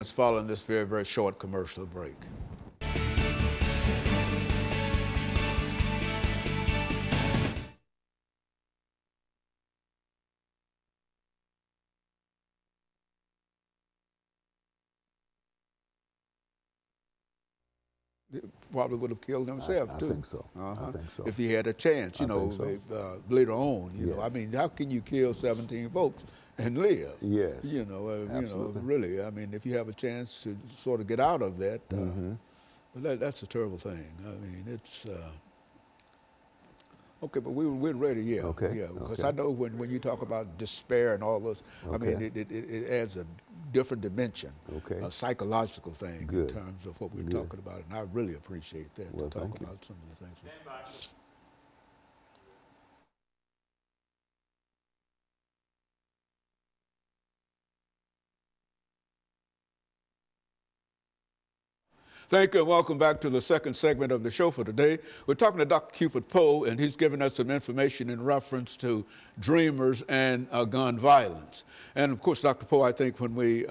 us following this very, very short commercial break. Probably would have killed himself, too. I think so. I think so. If he had a chance, you know, so. Later on, you Yes. know. I mean, how can you kill 17 folks and live? Yes. You know, really. I mean, if you have a chance to sort of get out of that, that's a terrible thing. I mean, it's okay, but we're ready, yeah. Okay. Yeah, because I know when you talk about despair and all those, I mean, it adds a different dimension, a psychological thing in terms of what we're talking about, and I really appreciate that, to talk about some of the things. Thank you and welcome back to the second segment of the show for today. We're talking to Dr. CPoe, and he's given us some information in reference to dreamers and gun violence. And of course, Dr. Poe, I think when we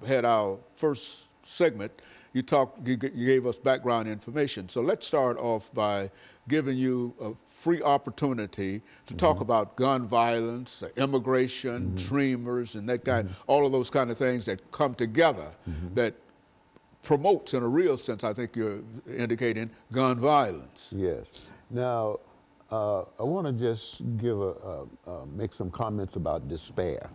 had our first segment, you gave us background information. So let's start off by giving you a free opportunity to talk about gun violence, immigration, dreamers, and that kind, all of those kind of things that come together that promotes, in a real sense, I think you're indicating, gun violence. Yes. Now, I want to just give make some comments about despair.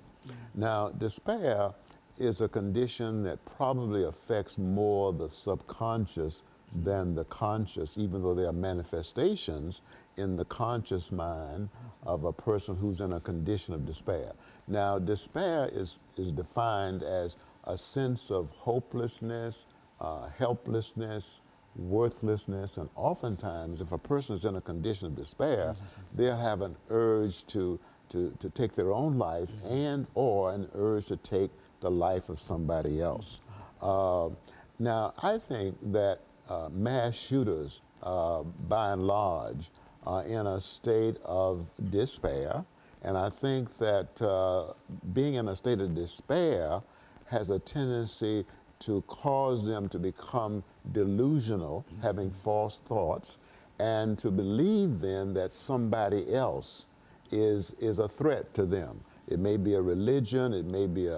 Now, despair is a condition that probably affects more the subconscious than the conscious, even though there are manifestations in the conscious mind of a person who's in a condition of despair. Now, despair is defined as a sense of hopelessness, helplessness, worthlessness, and oftentimes if a person is in a condition of despair, they'll have an urge to take their own life and or an urge to take the life of somebody else. Now, I think that mass shooters, by and large, are in a state of despair, and I think that being in a state of despair has a tendency to cause them to become delusional, having false thoughts, and to believe then that somebody else is a threat to them. It may be a religion, it may be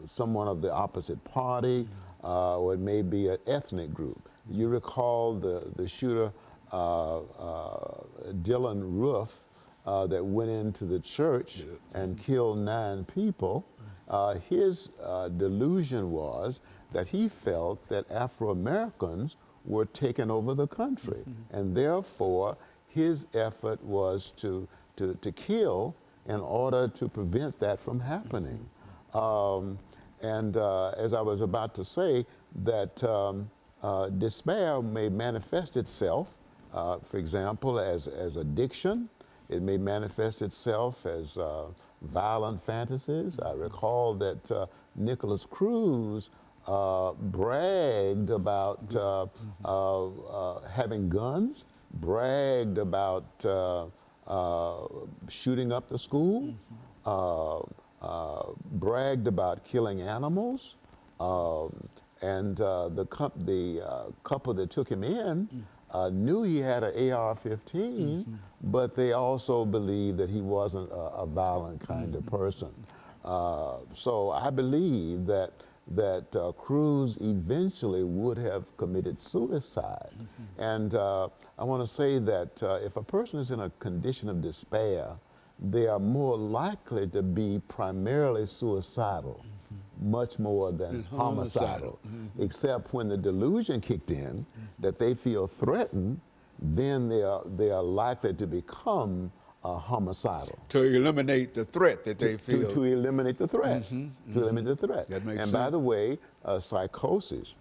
someone of the opposite party, or it may be an ethnic group. You recall the shooter, Dylan Roof, that went into the church and killed 9 people. His delusion was that he felt that Afro-Americans were taking over the country, and therefore his effort was to kill in order to prevent that from happening. As I was about to say, that despair may manifest itself, for example, as addiction. It may manifest itself as violent fantasies. I recall that Nicholas Cruz bragged about having guns, bragged about shooting up the school, bragged about killing animals, and the couple that took him in knew he had an AR-15, but they also believed that he wasn't a violent kind of person. So I believe that Cruz eventually would have committed suicide. And I want to say that if a person is in a condition of despair, they are more likely to be primarily suicidal, much more than homicidal. Except when the delusion kicked in, that they feel threatened, then they are likely to become homicidal. To eliminate the threat that they feel. To eliminate the threat. To eliminate the threat. That makes sense. By the way, psychosis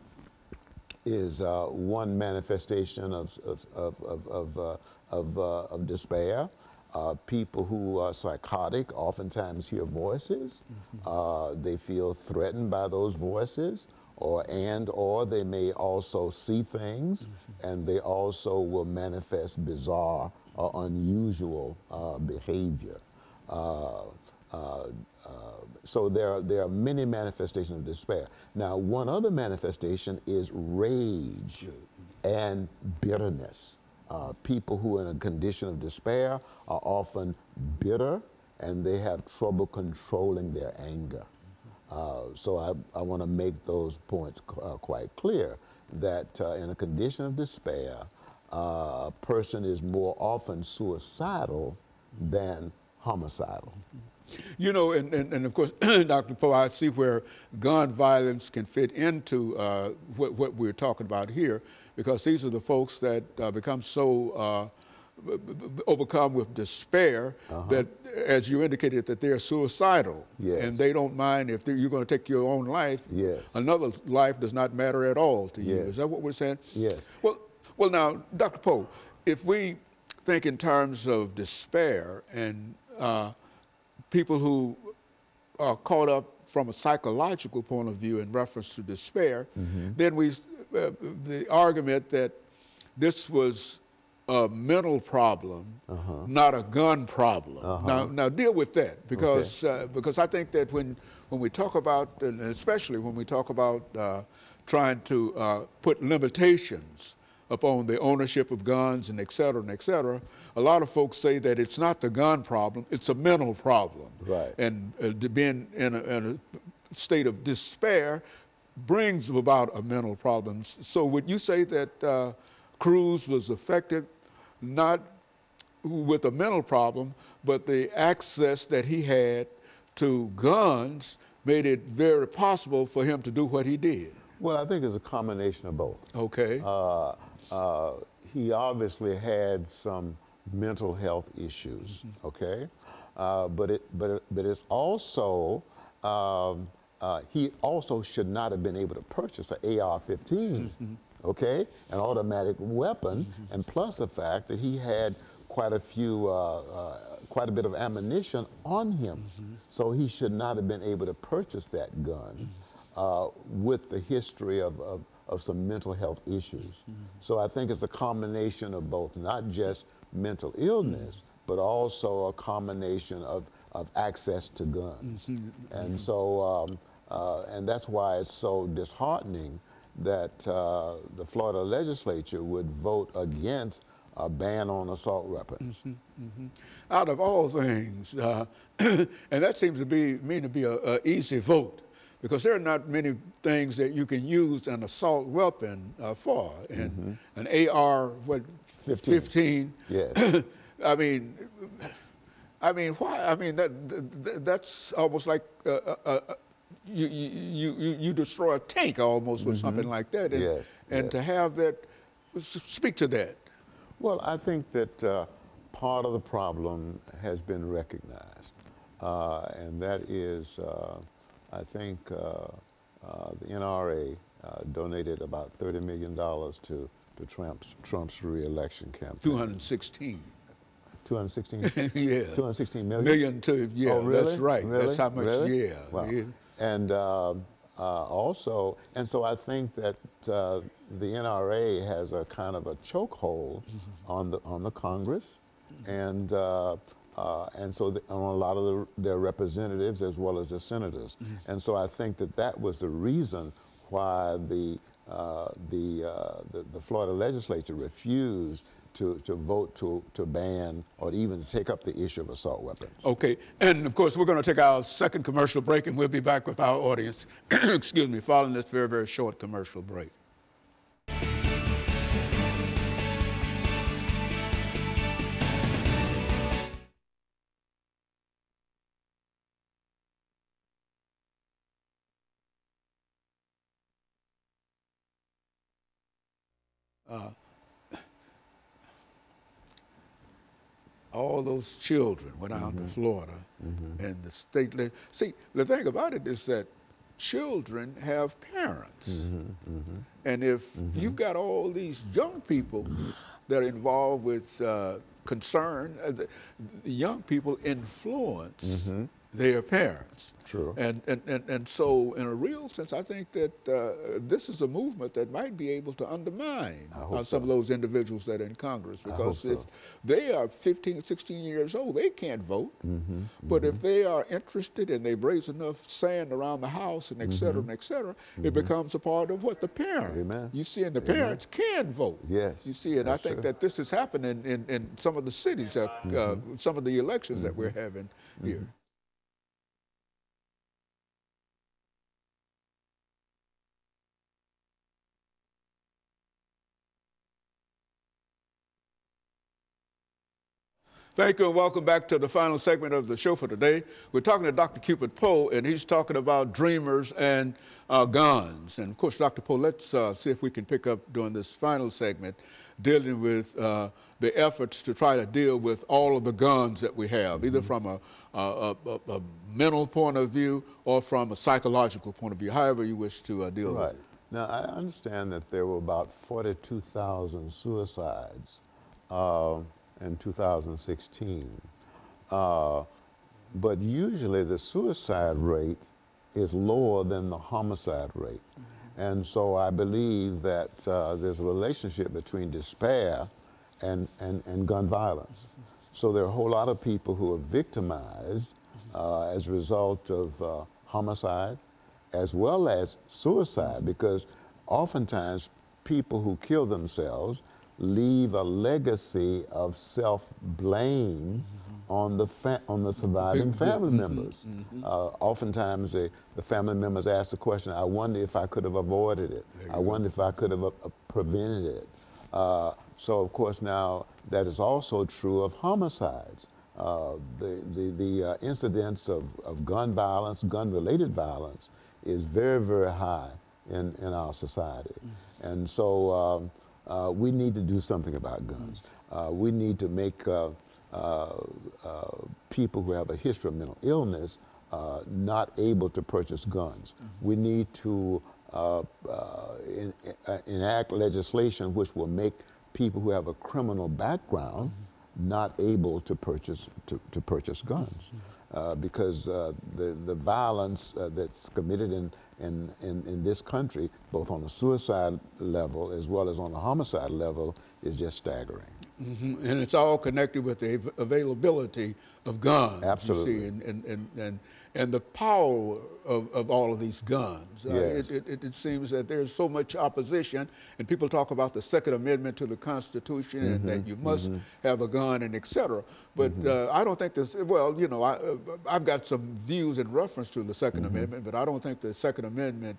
is one manifestation of despair. People who are psychotic oftentimes hear voices. They feel threatened by those voices, or they may also see things, and they also will manifest bizarre or unusual behavior. So there are many manifestations of despair. Now, one other manifestation is rage and bitterness. People who are in a condition of despair are often bitter, and they have trouble controlling their anger. So I want to make those points quite clear, that in a condition of despair, a person is more often suicidal than homicidal. You know, and of course, Dr. Poe, I see where gun violence can fit into what we're talking about here, because these are the folks that become so overcome with despair that, as you indicated, that they're suicidal. Yes. And they don't mind if you're going to take your own life. Yes. Another life does not matter at all to you. Yes. Is that what we're saying? Yes. Well, now, Dr. Poe, if we think in terms of despair and people who are caught up from a psychological point of view in reference to despair, then the argument that this was a mental problem, not a gun problem. Now deal with that, because because I think that when we talk about, and especially when we talk about trying to put limitations upon the ownership of guns and et cetera, a lot of folks say that it's not the gun problem, it's a mental problem. Right. And being in a state of despair brings about a mental problem. So would you say that Cruz was affected not with a mental problem, but the access that he had to guns made it very possible for him to do what he did? Well, I think it's a combination of both. Okay. He obviously had some mental health issues, okay? But it's also, he also should not have been able to purchase an AR-15, okay? An automatic weapon, and plus the fact that he had quite a bit of ammunition on him. So he should not have been able to purchase that gun with the history of some mental health issues. So I think it's a combination of both, not just mental illness, but also a combination of access to guns. And so, and that's why it's so disheartening that the Florida legislature would vote against a ban on assault weapons. Out of all things, and that seems to be an easy vote, because there are not many things that you can use an assault weapon for. And an AR-15. Yes. I mean, why? I mean, that's almost like you destroy a tank almost with something like that. And, Yes. And to have that, speak to that. Well, I think that part of the problem has been recognized, and that is, I think the NRA donated about $30 million to Trump's re-election campaign. 216. 216? Yeah. 216 million? Million to, yeah, oh, really? That's right. Really? That's how much, really? Yeah. Wow. Yeah. And also, and so I think that the NRA has a kind of a chokehold on the Congress, and so on a lot of their representatives as well as the senators. And so I think that was the reason why the Florida legislature refused to vote to ban or even to take up the issue of assault weapons. Okay, and of course we're going to take our second commercial break, and we'll be back with our audience, excuse me, following this very, very short commercial break. All those children went out to Florida, and the state. See, the thing about it is that children have parents, and if you've got all these young people that are involved with concern, the young people influence their parents. True. And so, in a real sense, I think that this is a movement that might be able to undermine some of those individuals that are in Congress, because if they are 15, 16 years old, they can't vote. But if they are interested and they raise enough sand around the house and et cetera, it becomes a part of what the parent. Amen. You see, and the parents can vote. Yes. You see, and I think that this is happening in some of the cities, that, some of the elections that we're having here. Thank you and welcome back to the final segment of the show for today. We're talking to Dr. CPoe, and he's talking about dreamers and guns. And of course, Dr. Poe, let's see if we can pick up during this final segment dealing with the efforts to try to deal with all of the guns that we have, either from a mental point of view or from a psychological point of view, however you wish to deal with it. Now, I understand that there were about 42,000 suicides in 2016. But usually the suicide rate is lower than the homicide rate. And so I believe that there's a relationship between despair and gun violence. So there are a whole lot of people who are victimized as a result of homicide as well as suicide, because oftentimes people who kill themselves leave a legacy of self-blame on the surviving family members. Oftentimes the family members ask the question, I wonder if I could have avoided it. I wonder if I could have prevented it. So of course now that is also true of homicides. The incidence of gun violence, gun-related violence, is very, very high in our society. And so we need to do something about guns. We need to make people who have a history of mental illness not able to purchase guns. We need to enact legislation which will make people who have a criminal background not able to purchase guns, because the violence that's committed in this country, both on the suicide level as well as on the homicide level, is just staggering. And it's all connected with the availability of guns. Absolutely. You see, and the power of all of these guns. Yes. It seems that there's so much opposition, and people talk about the Second Amendment to the Constitution and that you must have a gun and et cetera. But I don't think this, well, you know, I've got some views in reference to the Second Amendment, but I don't think the Second Amendment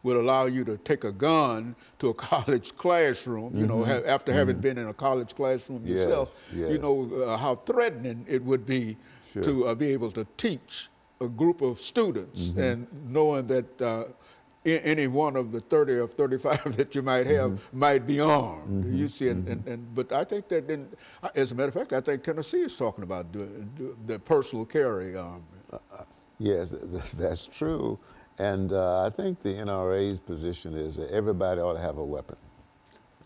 would allow you to take a gun to a college classroom, you know, after having been in a college classroom yourself. You know how threatening it would be to be able to teach a group of students, and knowing that any one of the 30 or 35 that you might have might be armed. You see, but I think that, as a matter of fact, I think Tennessee is talking about the personal carry arm. Yes, that's true. And I think the NRA's position is that everybody ought to have a weapon.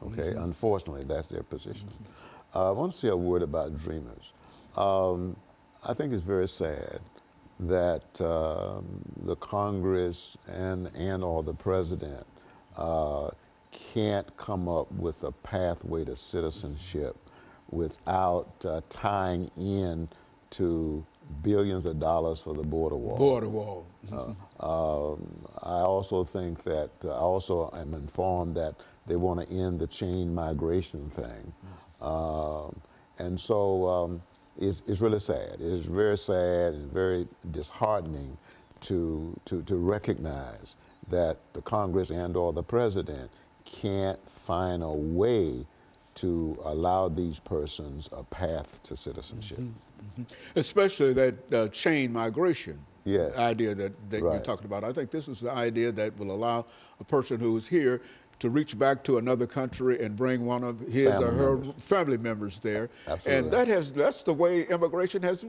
Okay, unfortunately, that's their position. I want to say a word about dreamers. I think it's very sad that the Congress and or the president can't come up with a pathway to citizenship without tying in to billions of dollars for the border wall. Border wall. I also think that, I also am informed that they want to end the chain migration thing. And so it's really sad. It's very sad and very disheartening to recognize that the Congress and or the president can't find a way to allow these persons a path to citizenship. Especially that chain migration Yes. idea that you're talking about. I think this is the idea that will allow a person who's here to reach back to another country and bring one of his or her family members there. Absolutely. And that's the way immigration has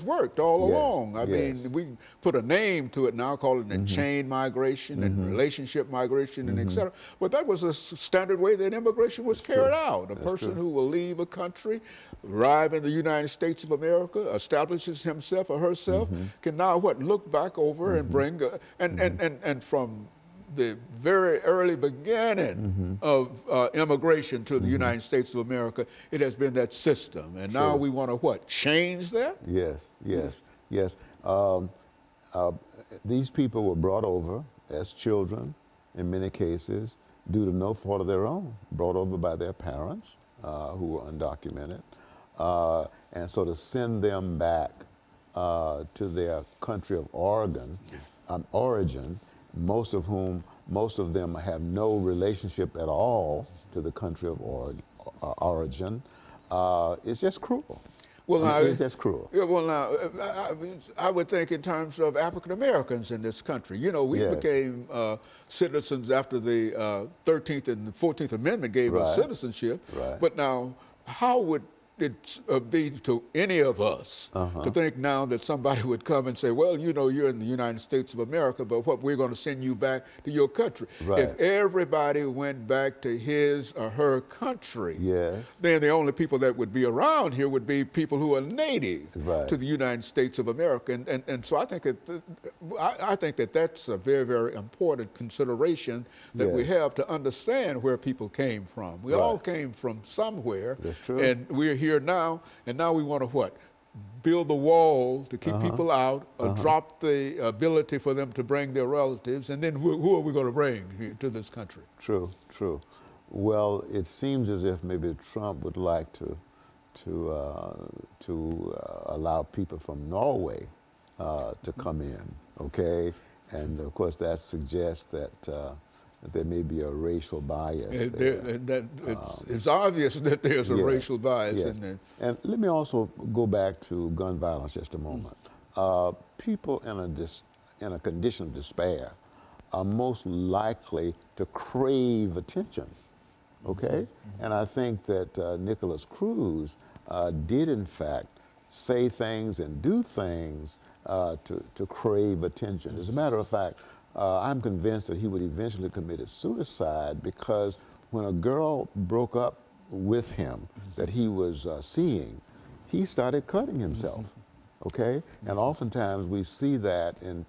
worked all along. I mean, we put a name to it now, call it chain migration and relationship migration and et cetera. But that was a standard way that immigration was carried out. A person who will leave a country, arrive in the United States of America, establishes himself or herself, can now look back over and bring and from the very early beginning of immigration to the United States of America, it has been that system. And now we want to change that? Yes. These people were brought over as children, in many cases, due to no fault of their own, brought over by their parents who were undocumented. And so to send them back to their country of origin, most of them have no relationship at all to the country of origin. It's just cruel. Well, it's just cruel. Yeah, well, now, I would think in terms of African Americans in this country. You know, we became citizens after the 13th and the 14th Amendment gave us citizenship. But now, how would it be to any of us to think now that somebody would come and say, well, you know, you're in the United States of America, but we're going to send you back to your country. If everybody went back to his or her country, then the only people that would be around here would be people who are native to the United States of America. And so I think that that's a very, very important consideration that we have to understand where people came from. We all came from somewhere. That's true. And we're here now, and now we want to build the wall to keep people out, drop the ability for them to bring their relatives, and then who are we going to bring here to this country? True. Well, it seems as if maybe Trump would like to allow people from Norway to come in, okay? And of course that suggests that there may be a racial bias. It's obvious that there's a racial bias in there. And let me also go back to gun violence just a moment. People in a condition of despair are most likely to crave attention, okay? And I think that Nicholas Cruz did in fact say things and do things to crave attention. As a matter of fact, I'm convinced that he would eventually commit suicide because when a girl broke up with him that he was seeing, he started cutting himself, okay? And oftentimes we see that in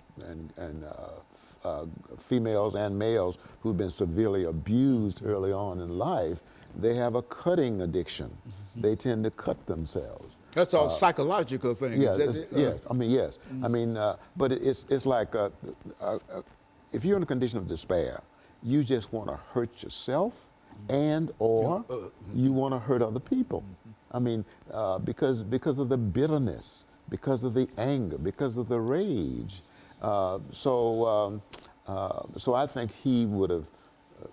females and males who've been severely abused early on in life. They have a cutting addiction. They tend to cut themselves. That's all psychological thing. Yes. I mean, but it's like if you're in a condition of despair, you just want to hurt yourself or you want to hurt other people. I mean, because of the bitterness, because of the anger, because of the rage. So I think he would have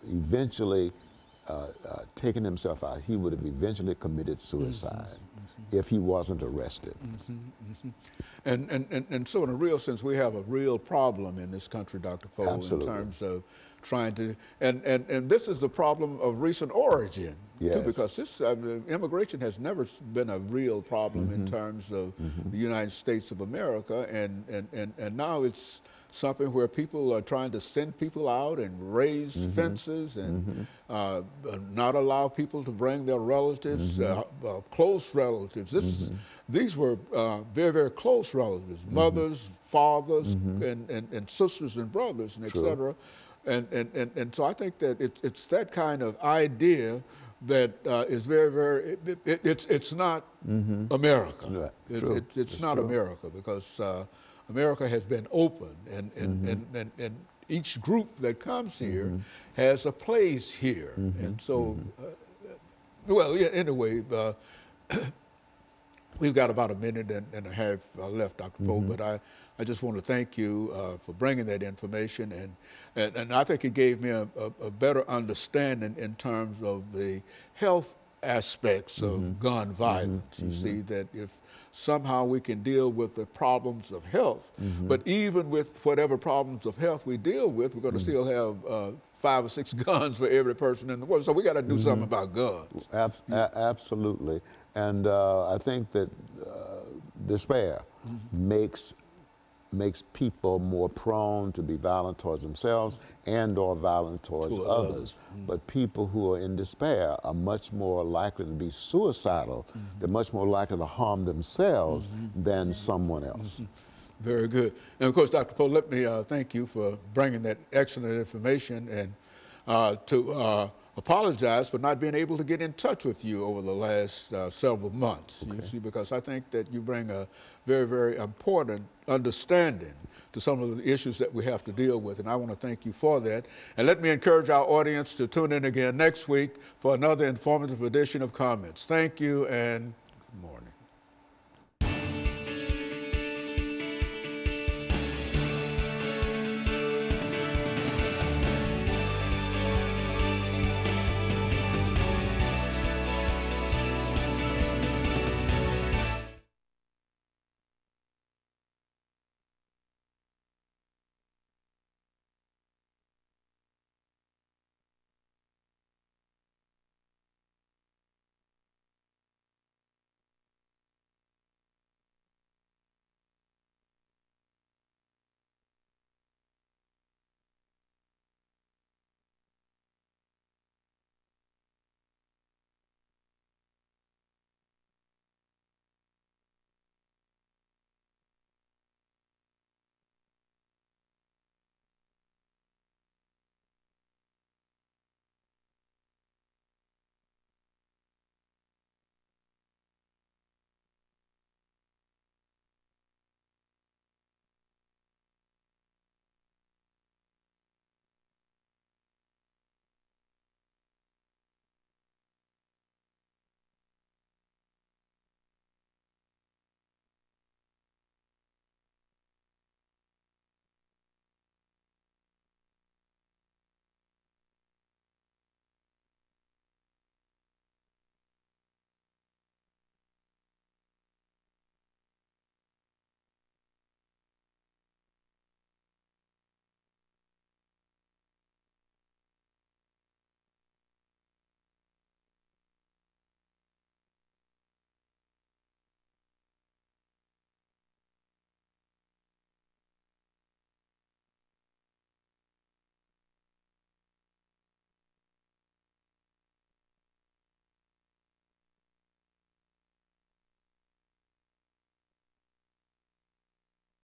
eventually taken himself out. He would have eventually committed suicide if he wasn't arrested. And so in a real sense, we have a real problem in this country, Dr. Poe, in terms of trying to, and this is the problem of recent origin, too, because this immigration has never been a real problem in terms of the United States of America, and now it's something where people are trying to send people out and raise fences and not allow people to bring their relatives, close relatives. These were very, very close relatives, mothers, fathers, and sisters and brothers, and et cetera. And so I think that it's that kind of idea that is very, very, it's not America. It's not America, because America has been open, and each group that comes here has a place here. And so, well, yeah, anyway, we've got about a minute and a half left, Dr. Poe, but I just want to thank you for bringing that information, and I think it gave me a better understanding in terms of the health aspects of gun violence. You see that if somehow we can deal with the problems of health, but even with whatever problems of health we deal with, we're going to still have 5 or 6 guns for every person in the world. So we got to do something about guns. Absolutely. And I think that despair makes people more prone to be violent towards themselves and or violent towards others. But people who are in despair are much more likely to be suicidal. They're much more likely to harm themselves than someone else. Very good. And of course, Dr. Poe, let me thank you for bringing that excellent information, and to apologize for not being able to get in touch with you over the last several months. You see, because I think that you bring a very, very important understanding to some of the issues that we have to deal with, and I want to thank you for that. And let me encourage our audience to tune in again next week for another informative edition of Comments. Thank you, and